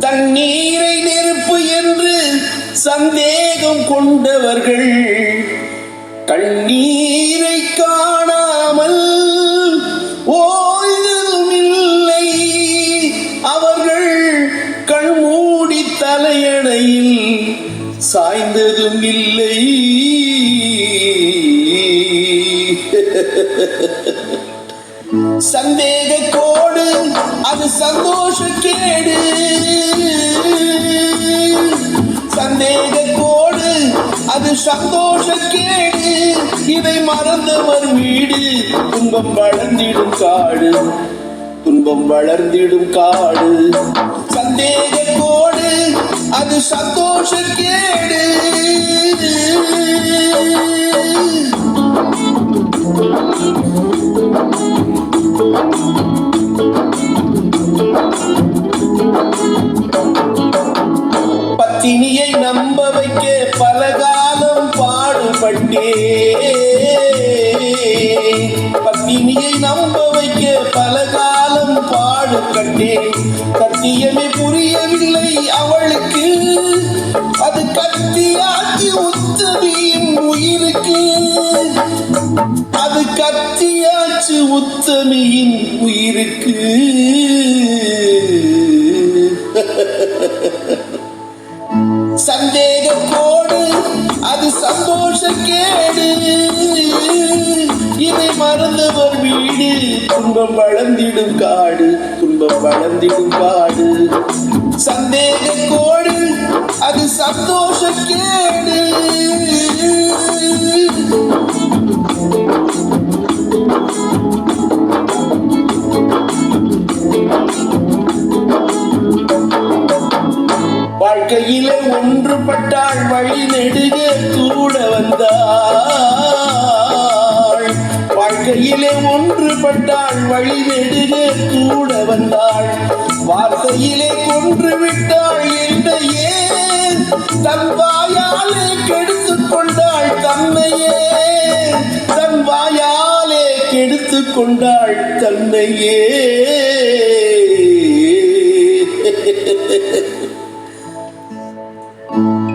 தண்ணீரை நெருப்பு என்று சந்தேகம் கொண்டவர்கள் கண்ணீரை காணாமல் ஓய்வதும் இல்லை. அவர்கள் கண்மூடி தலையணையில் சாய்ந்ததும் இல்லை. சந்தேக கோடு அது சந்தோஷ கேடு. சந்தேக கோடு அது சந்தோஷ கேடு. இதை மறந்தவர் வீடு துன்பம் வளர்ந்திடும் காடு. துன்பம் வளர்ந்திடும் காடு. சந்தேக கோடு அது சந்தோஷ கேடு. பத்தினியை நம்ப வைக்க பலகாலம் பாடுபட்டே. பத்தினியை நம்ப வைக்க பலகாலம் பாடுபட்டேன். சத்தியமே புரியவில்லை அவளுக்கு. அது கத்தியாச்சு உத்தமியின் உயிருக்கு. அது கத்தியாச்சு உத்தமியின் உயிருக்கு. சந்தேக கோடு அது சந்தோஷ கேடு. இதை மறந்தவர் வீடு துன்பம் வளர்ந்திடும் காடு. துன்பம் வளர்ந்திடும் காடு. சந்தேக கோடு அது சந்தோஷ கேடு. வாழ்க்கையிலே ஒன்றுபட்டாள் வழி நெடுக கூட வந்தாள். வாழ்க்கையிலே ஒன்றுபட்டாள் வழி நெடுக கூட வந்தாள். வார்த்தையிலே கொன்று விட்டாள் என்னையே. தன் வாயாலே கெடுத்துக் கொண்டாள் தன்னையே. தன் வாயாலே கெடுத்துக் கொண்டாள் தன்னையே.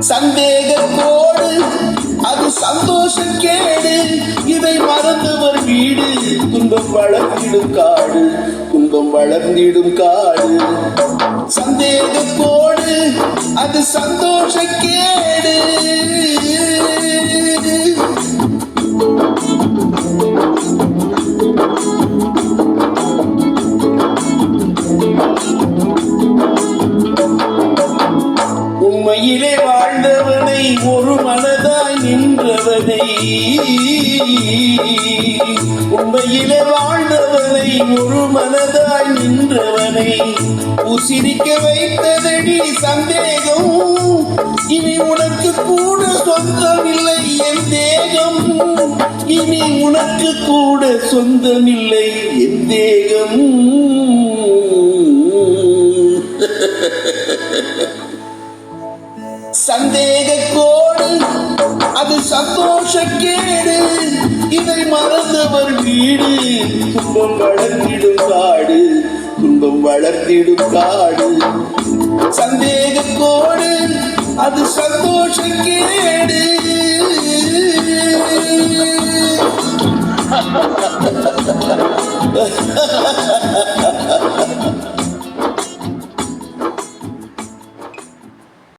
சந்தேக கோடு அது சந்தோஷ கேடு. இதை மறந்தவர் வீடு துன்பம் வளர்ந்திடும் காடு. துன்பம் வளர்ந்திடும் காடு. சந்தேக கோடு அது சந்தோஷ கேடு. உண்மையிலே வாழ்ந்தவனை ஒரு மனதாய் நின்றவனை. உண்மையிலே வாழ்ந்தவனை ஒரு மனதாய் நின்றவனை உசிரிக்க வைத்ததடி சந்தேகம். இனி உனக்கு கூட சொந்தமில்லை என் தேகம். இனி உனக்கு கூட சொந்தமில்லை என் தேகம். சந்தேக கோடு அது சந்தோஷ கேடு. இதை மறந்தவர் வீடு துன்பம் வளர்ந்திடும் காடு. துன்பம் வளர்ந்திடும் காடு. சந்தேக கோடு அது சந்தோஷ கேடு.